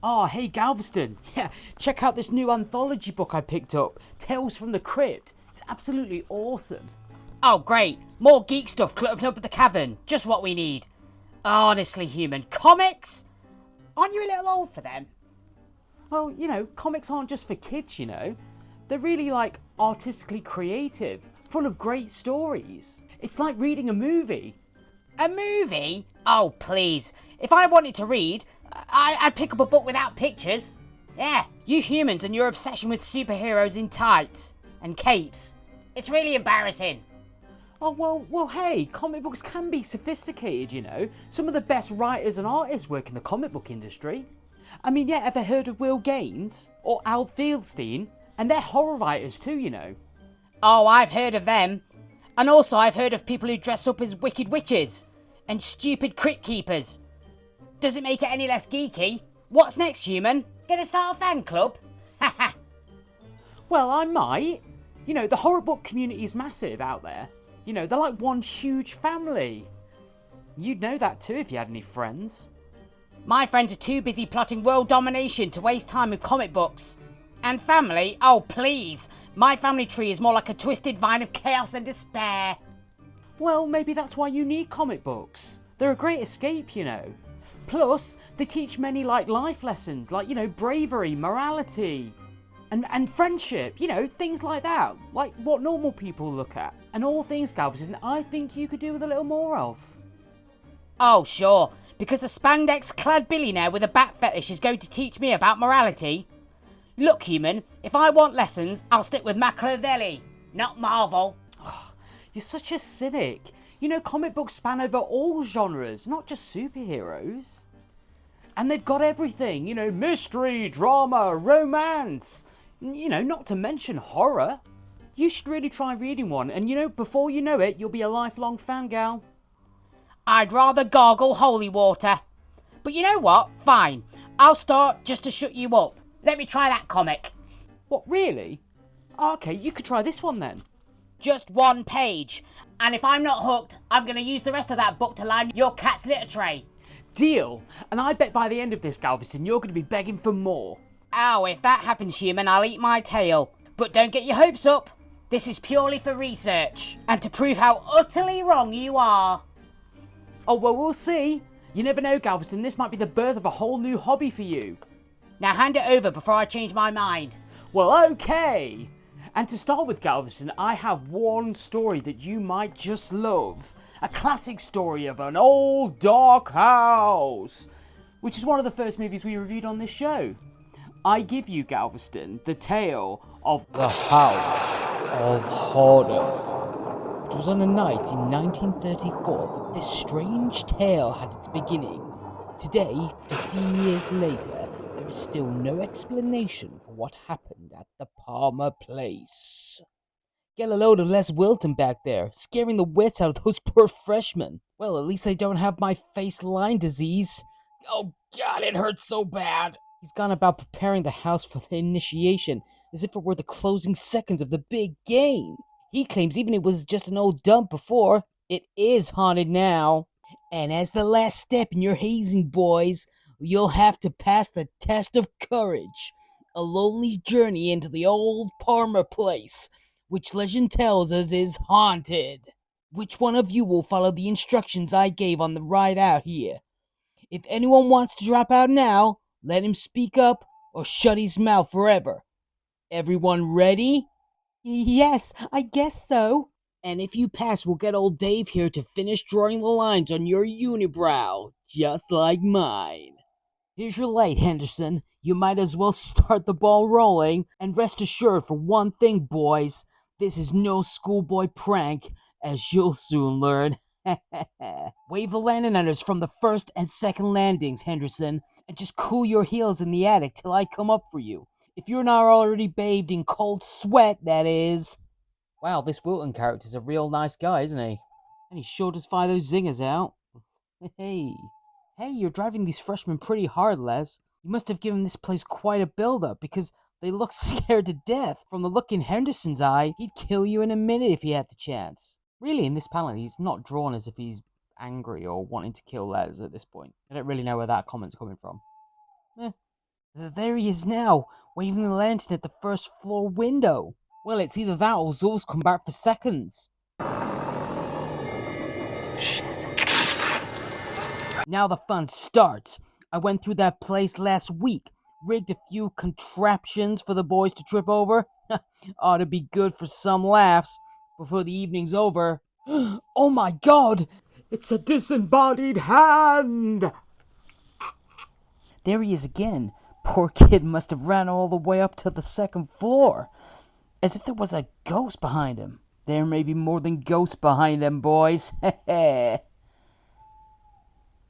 Oh, hey Galveston. Yeah, check out this new anthology book I picked up, Tales from the Crypt. It's absolutely awesome. Oh, great. More geek stuff cluttered up at the cavern. Just what we need. Honestly, human. Comics? Aren't you a little old for them? Well, comics aren't just for kids, They're really artistically creative, full of great stories. It's like reading a movie. A movie? Oh, please. If I wanted to read, I'd pick up a book without pictures. Yeah, you humans and your obsession with superheroes in tights and capes. It's really embarrassing. Oh, well, hey, comic books can be sophisticated, Some of the best writers and artists work in the comic book industry. I mean, yeah, ever heard of Will Gaines? Or Al Fieldstein? And they're horror writers too. Oh, I've heard of them. And also I've heard of people who dress up as wicked witches and stupid crypt keepers. Does it make it any less geeky? What's next, human? Gonna start a fan club? Haha. Well, I might. The horror book community is massive out there. They're like one huge family. You'd know that too if you had any friends. My friends are too busy plotting world domination to waste time with comic books. And family? Oh, please. My family tree is more like a twisted vine of chaos and despair. Well, maybe that's why you need comic books. They're a great escape, Plus, they teach many life lessons, bravery, morality, and friendship, things like that. Like what normal people look at. And all things, Galveston, I think you could do with a little more of. Oh, sure. Because a spandex-clad billionaire with a bat fetish is going to teach me about morality. Look, human, if I want lessons, I'll stick with Machiavelli, not Marvel. Oh, you're such a cynic. Comic books span over all genres, not just superheroes. And they've got everything, mystery, drama, romance, not to mention horror. You should really try reading one, and before you know it, you'll be a lifelong fangirl. I'd rather gargle holy water. But you know what? Fine. I'll start just to shut you up. Let me try that comic. What, really? Okay, you could try this one then. Just one page. And if I'm not hooked, I'm going to use the rest of that book to line your cat's litter tray. Deal. And I bet by the end of this, Galveston, you're going to be begging for more. Oh, if that happens, human, I'll eat my tail. But don't get your hopes up. This is purely for research. And to prove how utterly wrong you are. Oh, well, we'll see. You never know, Galveston. This might be the birth of a whole new hobby for you. Now hand it over before I change my mind. Well, okay. And to start with, Galveston, I have one story that you might just love. A classic story of an old dark house, which is one of the first movies we reviewed on this show. I give you, Galveston, the tale of The House of Horror. It was on a night in 1934 that this strange tale had its beginning. Today, 15 years later, there is still no explanation for what happened at the Palmer place. Get a load of Les Wilton back there, scaring the wits out of those poor freshmen. Well, at least they don't have my face line disease. Oh God, it hurts so bad. He's gone about preparing the house for the initiation as if it were the closing seconds of the big game. He claims even it was just an old dump before, it is haunted now. And as the last step in your hazing, boys, you'll have to pass the test of courage. A lonely journey into the old Palmer place, which legend tells us is haunted. Which one of you will follow the instructions I gave on the ride out here? If anyone wants to drop out now, let him speak up or shut his mouth forever. Everyone ready? Yes, I guess so. And if you pass, we'll get old Dave here to finish drawing the lines on your unibrow, just like mine. Here's your light, Henderson. You might as well start the ball rolling. And rest assured for one thing, boys, this is no schoolboy prank, as you'll soon learn. Wave the landing letters from the first and second landings, Henderson, and just cool your heels in the attic till I come up for you. If you're not already bathed in cold sweat, that is. Wow, this Wilton character's a real nice guy, isn't he? And he sure does fire those zingers out. Hey, you're driving these freshmen pretty hard, Les. You must have given this place quite a build-up, because they look scared to death. From the look in Henderson's eye, he'd kill you in a minute if he had the chance. Really, in this panel, he's not drawn as if he's angry or wanting to kill Les at this point. I don't really know where that comment's coming from. There he is now, waving the lantern at the first floor window. Well, it's either that or Zul's come back for seconds. Now the fun starts. I went through that place last week, rigged a few contraptions for the boys to trip over. Ought to be good for some laughs before the evening's over. Oh my god! It's a disembodied hand! There he is again. Poor kid must have ran all the way up to the second floor. As if there was a ghost behind him. There may be more than ghosts behind them, boys.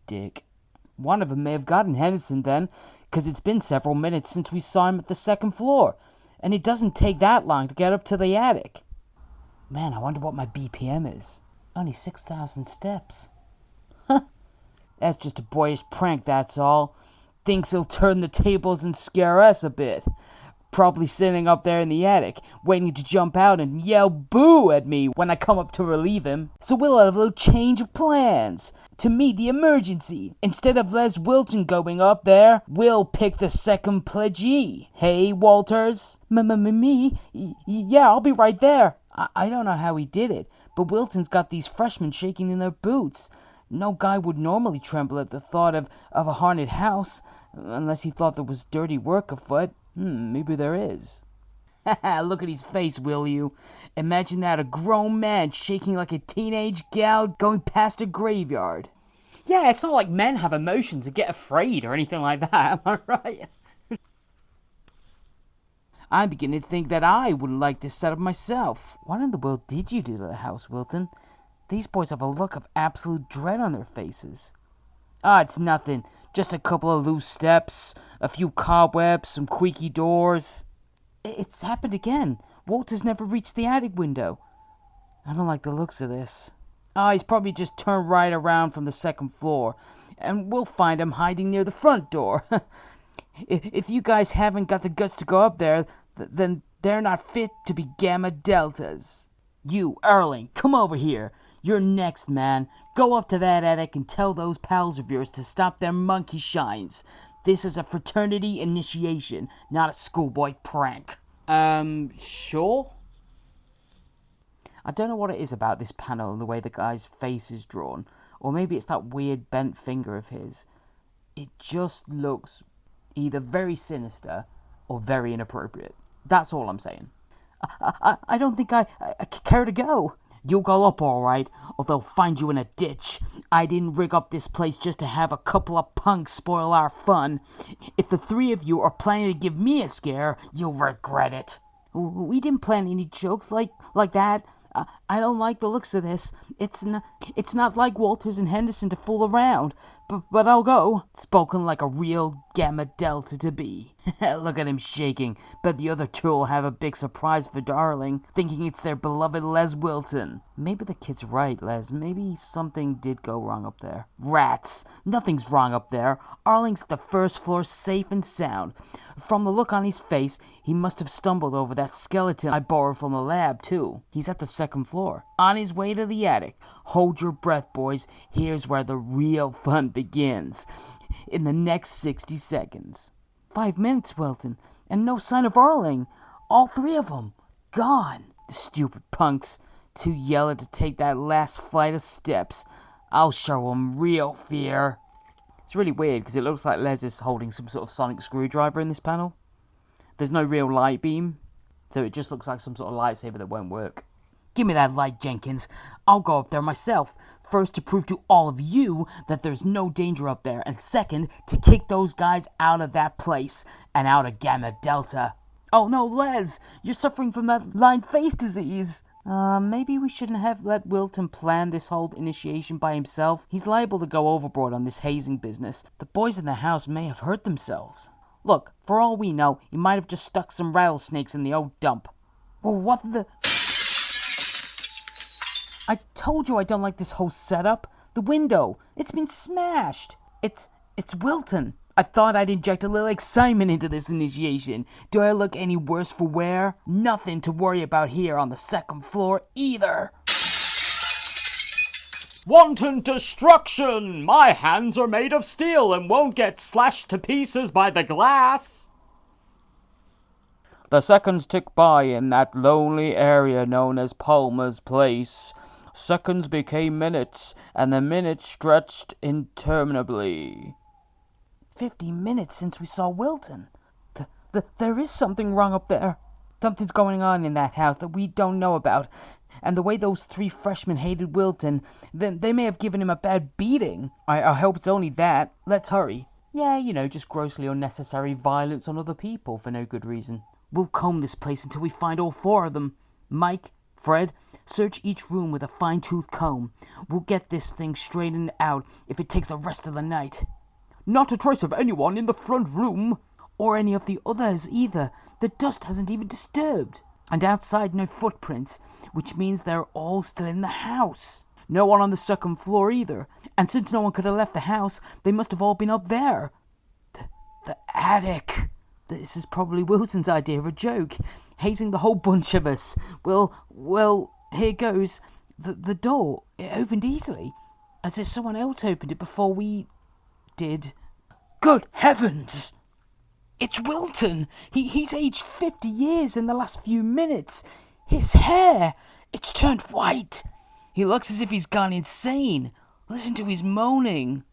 Dick. One of them may have gotten Henderson then, 'cause it's been several minutes since we saw him at the second floor, and it doesn't take that long to get up to the attic. Man, I wonder what my BPM is. Only 6,000 steps. That's just a boyish prank, that's all. Thinks he'll turn the tables and scare us a bit. Probably sitting up there in the attic, waiting to jump out and yell boo at me when I come up to relieve him. So we'll have a little change of plans to meet the emergency. Instead of Les Wilton going up there, we'll pick the second pledgee. Hey, Walters? Me? Yeah, I'll be right there. I don't know how he did it, but Wilton's got these freshmen shaking in their boots. No guy would normally tremble at the thought of a haunted house, unless he thought there was dirty work afoot. Maybe there is. Look at his face, will you? Imagine that, a grown man shaking like a teenage gal going past a graveyard. Yeah, it's not like men have emotions and get afraid or anything like that, am I right? I'm beginning to think that I wouldn't like this setup myself. What in the world did you do to the house, Wilton? These boys have a look of absolute dread on their faces. It's nothing. Just a couple of loose steps, a few cobwebs, some creaky doors. It's happened again. Walter's never reached the attic window. I don't like the looks of this. He's probably just turned right around from the second floor, and we'll find him hiding near the front door. If you guys haven't got the guts to go up there, then they're not fit to be Gamma Deltas. You, Erling, come over here. You're next, man. Go up to that attic and tell those pals of yours to stop their monkey shines. This is a fraternity initiation, not a schoolboy prank. Sure? I don't know what it is about this panel and the way the guy's face is drawn, or maybe it's that weird bent finger of his. It just looks either very sinister or very inappropriate. That's all I'm saying. I don't think I care to go. You'll go up all right, or they'll find you in a ditch. I didn't rig up this place just to have a couple of punks spoil our fun. If the three of you are planning to give me a scare, you'll regret it. We didn't plan any jokes like that. I don't like the looks of this. It's not like Walters and Henderson to fool around. But I'll go. Spoken like a real Gamma Delta to be. Look at him shaking. Bet the other two will have a big surprise for Darling, thinking it's their beloved Les Wilton. Maybe the kid's right, Les. Maybe something did go wrong up there. Rats! Nothing's wrong up there. Arling's at the first floor safe and sound. From the look on his face, he must have stumbled over that skeleton I borrowed from the lab, too. He's at the second floor, on his way to the attic. Hold your breath, boys. Here's where the real fun begins. In the next 60 seconds. 5 minutes, Wilton, and no sign of Arling. All three of them. Gone. The stupid punks. Too yellow to take that last flight of steps. I'll show 'em real fear. It's really weird because it looks like Les is holding some sort of sonic screwdriver in this panel. There's no real light beam, so it just looks like some sort of lightsaber that won't work. Give me that light, Jenkins. I'll go up there myself. First, to prove to all of you that there's no danger up there, and second, to kick those guys out of that place and out of Gamma Delta. Oh no, Les, you're suffering from that line face disease. Maybe we shouldn't have let Wilton plan this whole initiation by himself. He's liable to go overboard on this hazing business. The boys in the house may have hurt themselves. Look, for all we know, he might have just stuck some rattlesnakes in the old dump. Well, what the... I told you I don't like this whole setup. The window, it's been smashed. It's Wilton. I thought I'd inject a little excitement into this initiation. Do I look any worse for wear? Nothing to worry about here on the second floor either. Wanton destruction! My hands are made of steel and won't get slashed to pieces by the glass. The seconds tick by in that lonely area known as Palmer's Place. Seconds became minutes, and the minutes stretched interminably. 50 minutes since we saw Wilton. There is something wrong up there. Something's going on in that house that we don't know about. And the way those 3 freshmen hated Wilton, they may have given him a bad beating. I hope it's only that. Let's hurry. Yeah, just grossly unnecessary violence on other people for no good reason. We'll comb this place until we find all 4 of them. Mike, Fred, search each room with a fine-tooth comb. We'll get this thing straightened out if it takes the rest of the night. Not a trace of anyone in the front room. Or any of the others either. The dust hasn't even disturbed. And outside, no footprints, which means they're all still in the house. No one on the 2nd floor either. And since no one could have left the house, they must have all been up there. The attic. This is probably Wilson's idea of a joke, hazing the whole bunch of us. Well, here goes. The door, it opened easily, as if someone else opened it before we did. Good heavens! It's Wilton! He's aged 50 years in the last few minutes. His hair, it's turned white. He looks as if he's gone insane. Listen to his moaning.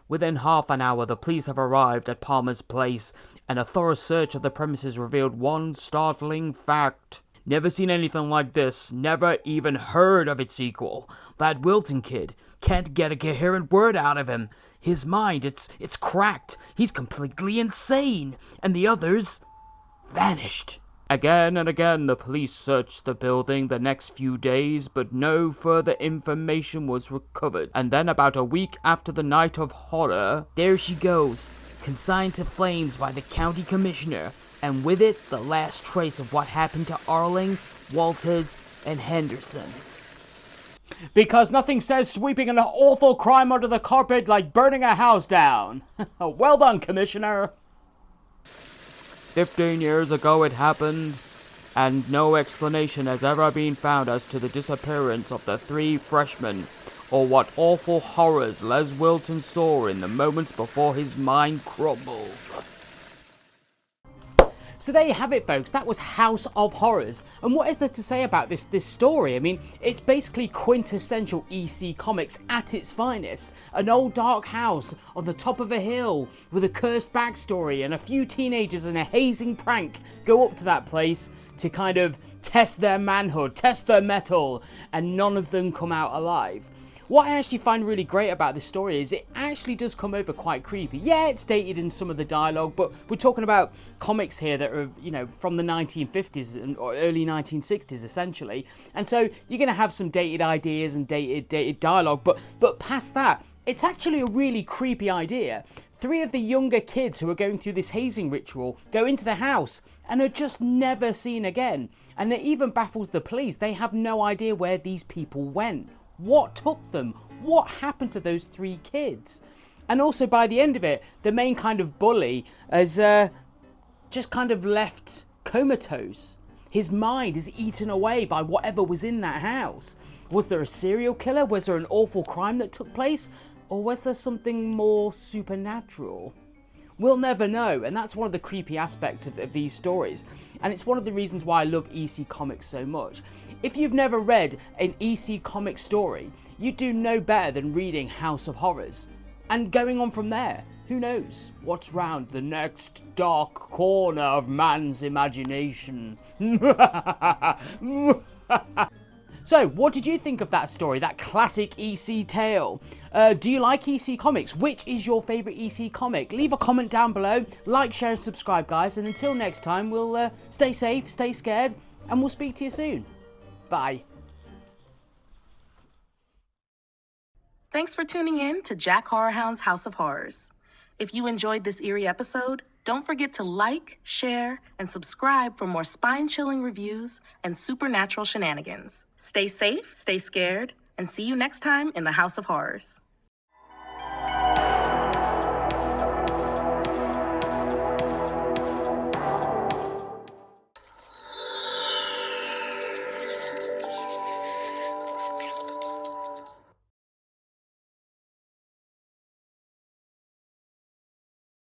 Within half an hour, the police have arrived at Palmer's Place, and a thorough search of the premises revealed one startling fact. Never seen anything like this, never even heard of its equal. That Wilton kid can't get a coherent word out of him. His mind, it's cracked. He's completely insane. And the others vanished. Again and again, the police searched the building the next few days, but no further information was recovered. And then about a week after the night of horror, there she goes, consigned to flames by the county commissioner, and with it, the last trace of what happened to Arling, Walters, and Henderson. Because nothing says sweeping an awful crime under the carpet like burning a house down. Well done, Commissioner. 15 years ago it happened, and no explanation has ever been found as to the disappearance of the 3 freshmen, or what awful horrors Les Wilton saw in the moments before his mind crumbled. So there you have it, folks. That was House of Horrors. And what is there to say about this story? I mean, it's basically quintessential EC Comics at its finest. An old dark house on the top of a hill with a cursed backstory, and a few teenagers in a hazing prank go up to that place to kind of test their manhood, test their mettle, and none of them come out alive. What I actually find really great about this story is it actually does come over quite creepy. Yeah, it's dated in some of the dialogue, but we're talking about comics here that are, from the 1950s or early 1960s, essentially. And so you're going to have some dated ideas and dated dialogue, but past that, it's actually a really creepy idea. 3 of the younger kids who are going through this hazing ritual go into the house and are just never seen again. And it even baffles the police. They have no idea where these people went. What took them? What happened to those 3 kids? And also by the end of it, the main kind of bully has just kind of left comatose. His mind is eaten away by whatever was in that house. Was there a serial killer? Was there an awful crime that took place? Or was there something more supernatural? We'll never know, and that's one of the creepy aspects of these stories. And it's one of the reasons why I love EC Comics so much. If you've never read an EC Comic story, you do no better than reading House of Horrors. And going on from there, who knows what's round the next dark corner of man's imagination. So, what did you think of that story, that classic EC tale? Do you like EC Comics? Which is your favourite EC comic? Leave a comment down below, like, share and subscribe, guys, and until next time, we'll stay safe, stay scared, and we'll speak to you soon. Bye. Thanks for tuning in to Jack Horrorhound's House of Horrors. If you enjoyed this eerie episode, don't forget to like, share, and subscribe for more spine-chilling reviews and supernatural shenanigans. Stay safe, stay scared, and see you next time in the House of Horrors.